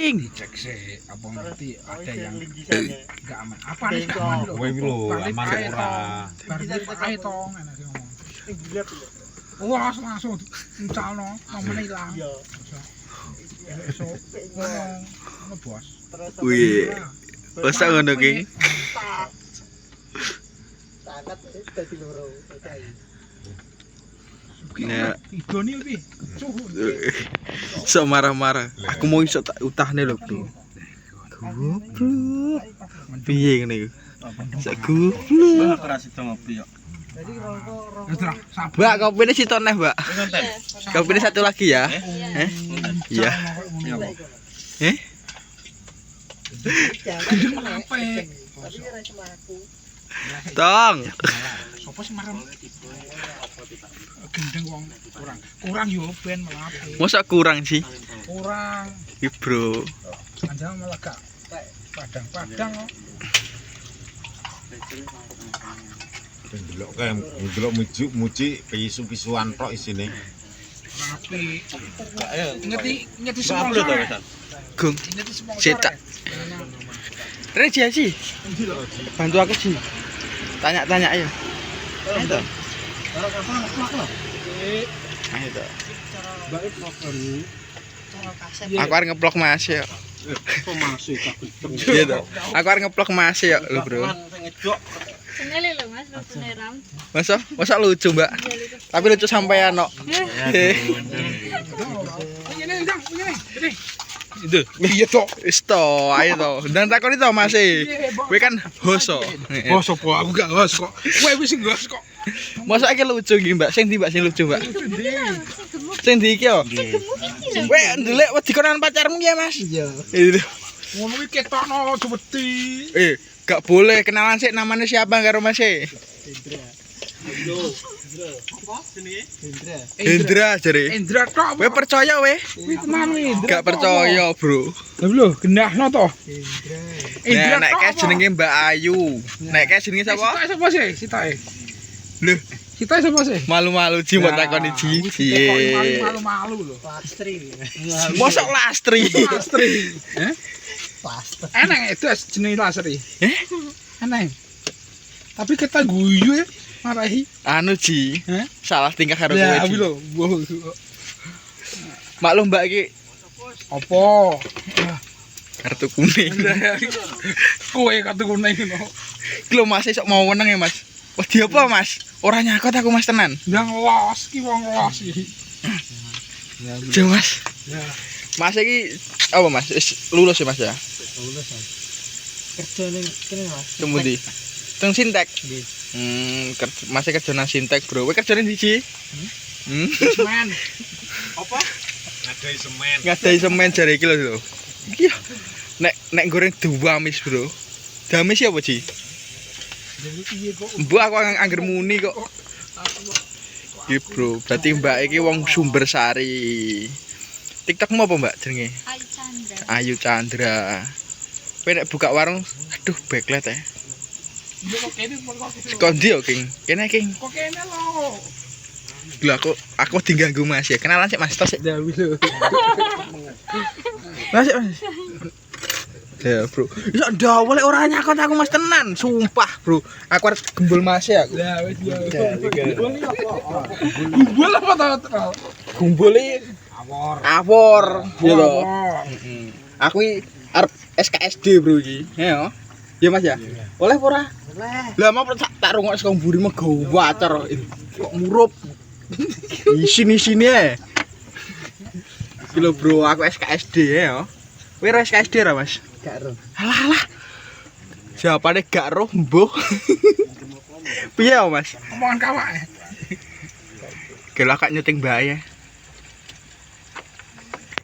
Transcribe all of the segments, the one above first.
King. Dicek sih apa nanti ada yang enggak aman. Apa nih enggak aman lho? Kowe iki lho, aman ora. Balik ae tong enak sih ngomong. Wah, langsung mencalno, nomene ilang. Iya. Esuk ngomong bos. Wih. Masa ngono King? Sangat dadi loro. Nah, Idoni iki. Suhu. sok marah-marah. Aku mau iso tak utahne lho, Bro. Goblok. Piye ngene iku? Sak goblok. Ora sida ngopi yo. Wis terang, sabar. Mbak, kopine sitok neh, Mbak. Ngonten. Kopine satu lagi ya. Iya. Eh? Gendeng apik. Tapi ora cuma aku. Tong. Sopo sing marem? Gendeng wong kurang. Kurang yo ben malah apik. Masa kurang sih? Kurang. Ih, Bro. Anjang malah gak padang-padang kok. Ndelok kae ndelok muji pisu-pisuan tok isine. Rapi. Ngeti semua. Gung. Ngeti semua. Cetak. Rene Ji. Bantu aku Ji. Tanya-tanya ayo. Ayo. Ayo toh. Aku arep ngeplok Mas ya. Iya toh. Aku arep ngeplok Mas ya lho, Bro. Senele lho Mas, rupane ram. Masa lucu, Mbak. Tapi lucu sampean kok. Ini ndang, ini. Itu. Iya toh. Wis toh, ayo toh. Dan takoni toh Mas e. Kowe kan host kok. Oh, sopo aku gak host kok. Kowe wis sing host kok. Masa iki lucu iki, Mbak? Sing ndi, Mbak, sing lucu, Mbak? Sing ndi iki yo? Kowe ndelik wedi konan pacarmu ya, Mas? Iya. Itu. Ngono iki ketokno wedi. Gak boleh kenalan sih namanya siapa karo Mas e? Hendra jare. Indra tok. Kowe percaya we? Kuwi tenan kuwi. Gak percaya, Bro. Lah lho, gendahno to. Nah, nek kae jenenge Mbak Ayu. Nek kae jenenge sapa? Sapa sih? Sitae. Lho, Sitae sapa sih? malu-malu Ji mbok takoni Ji. Malu-malu lho. Pastri. Mosok lastri. Lastri. Pastri. Enak itu jenenge Lastri. Enak. Tapi kita guyu ya marahi. Anu Ji, Heh? salah tingkah karo Ya, kowe Ji. lho. Maklum Mbak iki Apa? kartu kuning. Kowe kartu kuning ngono. Iki lho Mas sok mau meneng ya, Mas. Wedi apa, Mas? Ora nyakot aku Mas tenan. Ndang los ki wong los iki. Jo Mas. Ya. Mas iki apa Mas? Wis lulus ya Mas ya? Lulus. Kerja ning kene Mas. Kemudian teng Sintek. Masih kerja nang Sintek, Bro. Kowe kerjane ndi, Ji? Semen. Apa? Ngadai semen. Ngadai semen jare iki lho. Iki nek goreng duamis, Bro. Damis apa, Ji? Jadi piye kok Mbok aku angger muni kok. Iki, Bro. Berarti Mbak iki wong Sumber Sari. TikTokmu apa, Mbak, jenenge? Ayu Chandra. Ayu Chandra. Kowe nek buka warung, aduh backlight ya. Iya kok kene kok Kok ndi yo, King? Kene, King. kok kene lho. Lho aku diganggu Mas ya. Kenalan sik Mas, tos sik. Ya wis lho. Mas, Mas. Ya, Bro. Iso ndawel ora nyakot aku Mas tenan, sumpah, Bro. Aku arep gembul Mas ya. Ya wis ya. Gumbul apa ta? Gumbule Awor. awor, ya to. Awor. Aku iki arep SKSD, Bro iki. Ya. Ya Mas ya. Oleh apa ora? Oleh. Lah mau tak rungok saka mburi megawa acar kok murup. Isini-sini ae. Iki lho, Bro, aku SKSD ya. Kowe ora SKSD ora, Mas? Gak ro. Alah. Jawabane gak roh, mbuh. Piye, Mas? Omongan kawak. Gelak kak nyuting bae.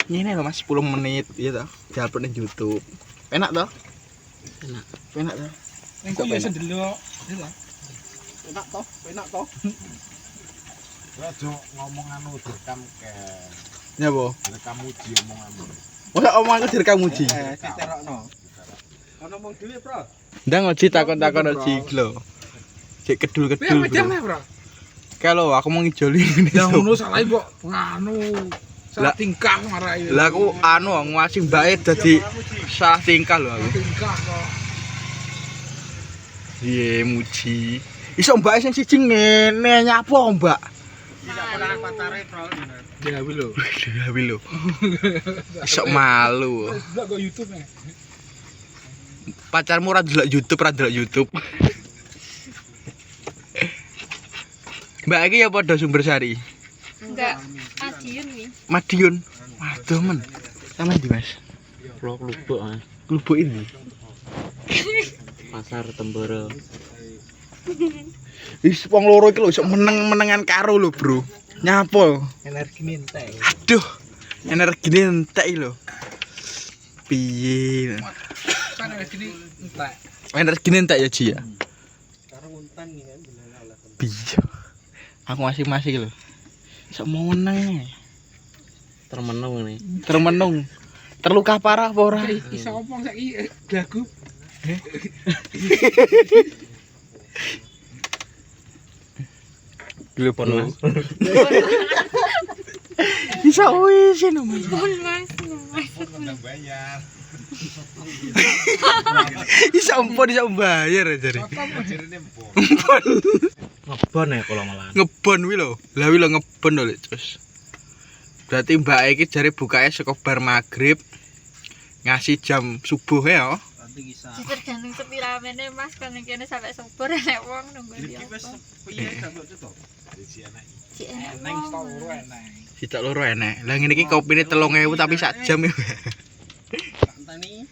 Ini lho Mas, 10 menit iya toh. Diupload ning YouTube. Enak toh? Enak toh? Ning kok iso ndelok. Enak toh? Enak toh? Aja ngomong anu direkam ke. Ya po. Direkam muji omonganmu. Masa omonganku direkam muji. Diterokno. Ono mong dhewe, Bro. Ndang oji takon-takon oji lho. Cek kedul-kedul. Piye wedang Bro. Bro? Kalau aku mau ngijoli ini. Ya ngono salah kok nganu. Salah tingkah marai. Lah aku anu ngwasi mbake dadi salah tingkah lho aku. Tingkah kok. Piye muji. Iso mbake sing siji ngene nyapu Mbak. Dewi lho. Dewi lho. Iso malu. Delok go YouTube nih. Pacarmu ora delok YouTube. Mbak iki ya padha Sumbersari. Enggak, Madiun nih. Madiun. Waduh men. Sama ndi, Mas? Vlog lubuk ah. Lubuk ini. Pasar Temboro. Wis wong loro iki lho iso meneng-menengan karo lho, Bro. Nyapo? Energi mintek. Aduh. Energine entek iki lho. Piye? Kan gini entek. Energine entek ya, Ji ya. Sekarang untan nih kan bener-bener. Piye? Aku masih lho. Iso meneng. Termenung nih. Termenung. Terluka parah apa ora? Iso opo saiki lagu? Telepon Mas. Bisa wis Mas. Pun Mas. Nang bayar. Bisa ampun bisa bayar jare. Jarene empuk. Ngebon ya kalau malah. Ngebon wi lho. Lah wi lho ngebon lho terus. Berarti Mbak iki jare bukanya saka bar magrib ngasih jam subuh ya. Tergantung sepi ramene Mas, kan kene sampai subur nek wong nunggu dia. Si anak Cik enak Neng wong. tau enak. Sitok loro enek. Lah ngene iki kopine 3.000 tapi sak jam ya. Tani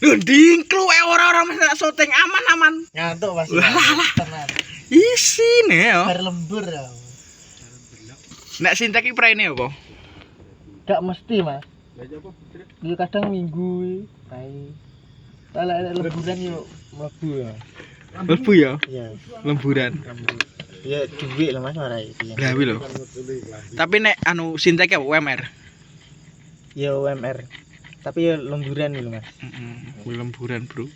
Lho dingklu ora mesti syuting aman-aman. ngantuk Mas. Tenan. Isine ya. Bar lembur ya. Nek sintek iki praine apa? Gak mesti Mas. Iya kadang minggu tai. Kalau lemburan yuk mlebu ya. Lebu ya, Iya, lemburan. lembur. Ya duit lah Mas marai iki. Lah wi lho. Tapi nek anu sintek apa UMR? Ya UMR. Tapi ya lemburan lho Mas. Heeh, lemburan, Bro.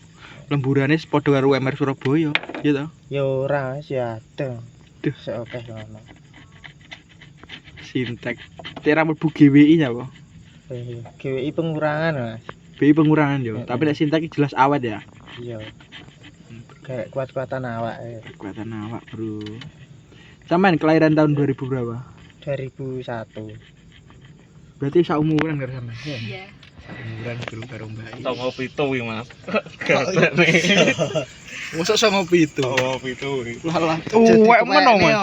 Lemburane padha karo UMR Surabaya, ya toh? Ya ora Mas ya ada. Duh. Seokeh ngono. Sintek. Tera mlebu GWI nya apa? GWI pengurangan Mas. BI pengurangan yo, tapi nek sintek iki jelas awet ya. Iya. Kayak kuat-kuatan awak Kekuatan awak, Bro. Sampean kelahiran tahun 2000 berapa? 2001. Berarti saumuran karo sampean. Iya. Saumuran Bro karo Mbak. Tonggo pitu wi Mas. Mosok 97. Pitu wi. Lah, tuwek meno, Mas.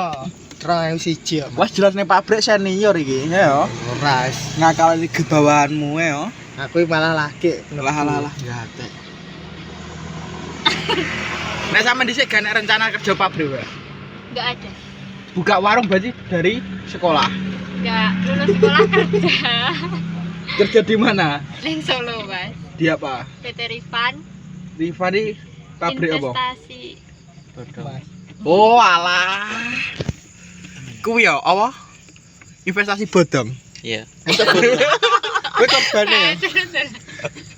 2001 ya. Wes jelas ning pabrik senior iki, ya. Ora. Ngakal iki gebawaanmu ya. Aku malah lagi. Lah gatek. Nek sampean dhisik gak nek rencana kerja pabrik, Pak. Enggak ada. Buka warung berarti dari sekolah. Enggak lulus sekolah kerja. Kerja di mana? Ning Solo, Mas. Di apa? PT Rifan. Riva di pabrik apa? Investasi. Oh, alah. Kuwi ya apa? Investasi bodong. Iya. Kowe korbane ya?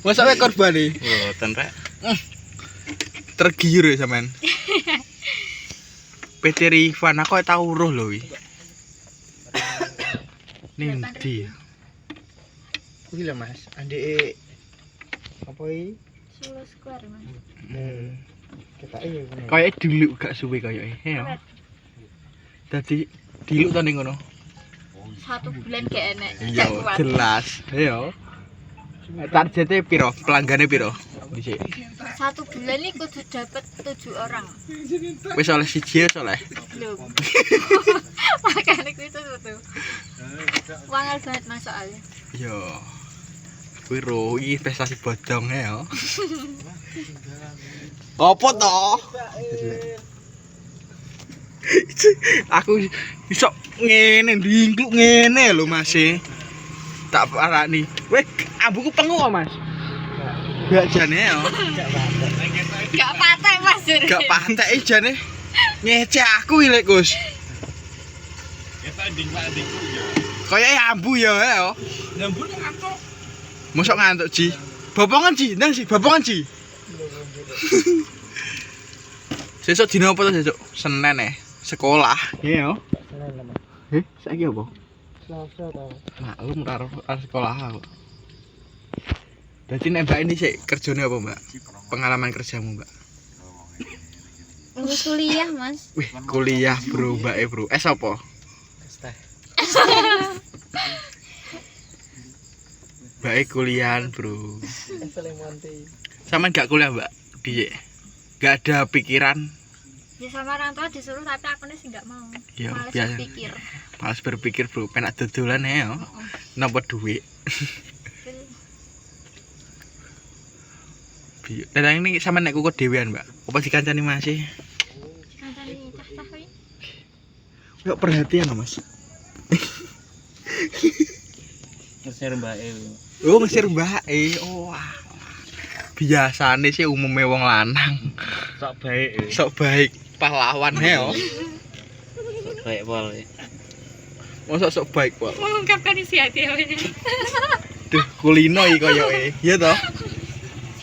Masa kowe korbane? Mboten rek. Tergiur ya sampean. PT Rifan aku tau roh lho iki. Ning ndi? Kuwi lho Mas, andeke apa iki? Solo Square, Mas. Ketake ya ngono. Kayak dulu gak suwe kayake, ya. Dadi diluk to ning ngono. 1 bulan gak enak. Iya, Gak kuat. jelas. Iya. Targetnya piro? Pelanggane piro? Dhisik. 1 bulan ini kudu dapet 7 orang. Wis oleh siji oleh. Belum. Makanya kuwi tuh. Wangel banget Mas soalnya. Yo. Kuwi ro investasi bodong ya. Apa to? Aku iso ngene ndingkluk ngene lho Mas. Tak parani. Weh, ambuku pengu kok Mas. Gak jane ya. Gak patah Mas. Gak pantek jane. Ngecek aku iki lek Gus. Kita ending-ending ya. Kayak ambu ya ya. Nyambut ngantuk. Mosok ngantuk Ji. Bopongan Ji, nang sih bopongan Ji. Sesuk dina apa to sesuk? Senin sekolah. Iya. Seneng lho Mas. Saiki apa? Selasa tau. Maklum karo sekolah aku. Dadi nek Mbak ini sik kerjane apa, Mbak? Pengalaman kerjamu, Mbak? Lulus kuliah, Mas. Wih, kuliah, Bro, Mbak Bro. Apa? Teh. Mbak kuliahan, Bro. Selemonti. Sama gak kuliah, Mbak? Piye? Gak ada pikiran. Ya sama orang tua disuruh tapi aku nih sih nggak mau. Ya, Males biasa. berpikir. Males berpikir, Bro. Penak dodolan ya. Napa duit? Dan ini sama nek kuku dewean, Mbak. Apa dikancani masih? Kancane cah-cah iki. Yuk perhatian, Mas. Mesir Mbak E. Oh, mesir Mbak E. Oh, wah. Biasane sih umume wong lanang. Sok baik. Sok baik pahlawan he yo. Sok baik pol. Mosok sok baik, Pak. Mengungkapkan isi hati ya. Duh, kulino iki koyoke. Iya toh?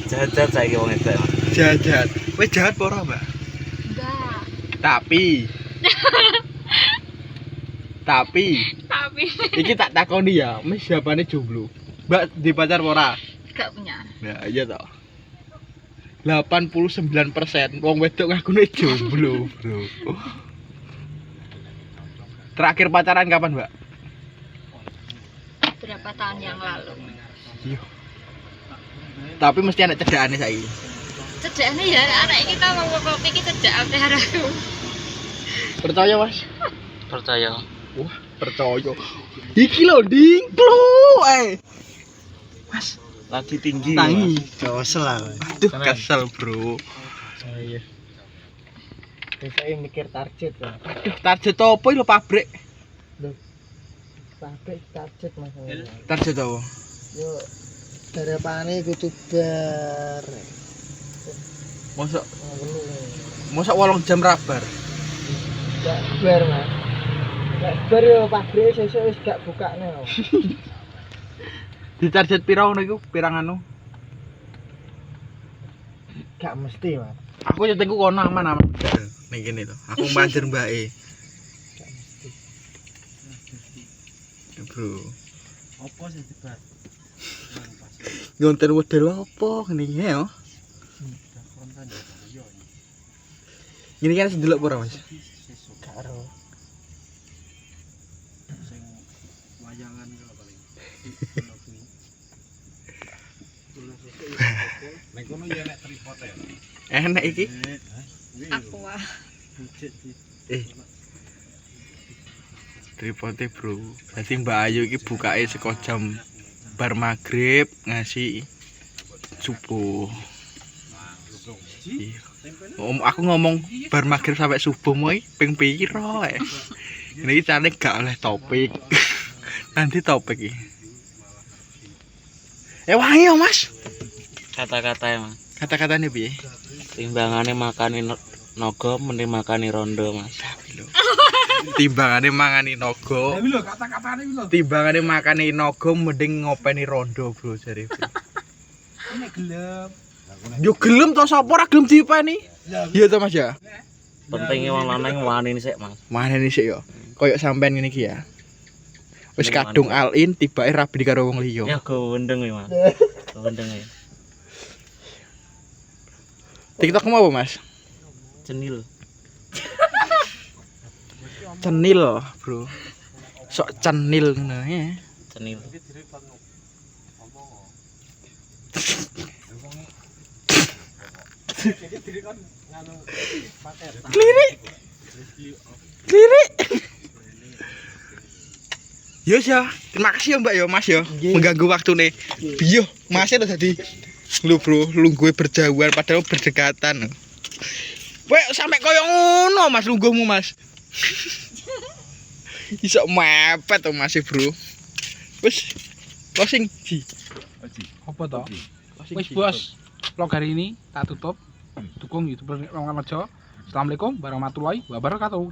Jahat-jahat saiki wong edek. Jahat. Wis jahat apa ora, Mbak? Enggak. Tapi iki tak takoni ya, mes siapane jomblo. Mbak di pacar apa ora? Enggak punya. Nah, iya toh. 89% wong wedok ngakune jomblo, Bro. Terakhir pacaran kapan, Mbak? Berapa tahun yang lalu? Iya. Tapi mesti anak cedakane saiki. Cedaknya ya anak iki tau mau kopi iki cedak ampe aku. Percaya, Mas? Percaya. Wah, percaya. Iki lho, Ding. Mas, Lagi tinggi. tangi. Kesel lah. Aduh, kesel, Bro. Iya. Saya mikir target ya. Aduh, target apa lho pabrik? Pabrik target Mas. Target apa? Yo darapane kudu bar. Mosok Ngono. mosok 8 jam rabar. Gak bar, Mas. Gak bar yo pabrik sesuk wis gak bukane. Di target pira ngono iku? Pirang anu? Gak mesti, Mas. Aku nyetingku kono aman-aman. Ning kene to. Aku manjer Mbak E. Gak mesti. Ya, Bro. Apa sih dibar? Ngonten model apa ngene iki yo? Ini kan sedelok ora, Mas? Karo. Nek kono ya nek tripod ya. Enak iki. Aku wah. Tripote, Bro. Berarti Mbak Ayu iki bukake saka jam bar magrib ngasih subuh. Iya. Aku ngomong bar magrib sampai subuh moy ping piro ae. Ini carane gak oleh topik. Nanti topik iki. Wangi yo, Mas. Kata-kata Mas. Kata-katanya piye? Timbangane makani naga mending makani rondo, Mas. Timbangane mangani naga. Tapi lho kata-katane iki lho. Timbangane makani naga mending ngopeni rondo, Bro, jare. Nek gelem. Yo gelem to sapa ora gelem dipeni? Iya to, Mas ya. Pentingnya wong lanang wani sik, Mas. Manene sik yo. Koyok sampean ngene iki ya. Wis kadung alin tibake rabi karo wong liya. Ya gowendeng ya, Mas. Gowendeng ya. TikTokmu apa, Mas? Cenil. Cenil, Bro. Sok cenil ngono ya. Cenil. Klirik. Yo ya, terima kasih ya Mbak ya Mas ya, mengganggu waktune. Biyo, Mas lho dadi lu Bro, lungguhe berjauhan padahal berdekatan. Wek sampe koyo ngono Mas lungguhmu Mas. Iso mepet to Mas Bro. Wis closing Ji. Apa to? Closing, Wis Ji. bos, vlog hari ini tak tutup. Dukung YouTuber Wong Rejo. Assalamualaikum warahmatullahi wabarakatuh.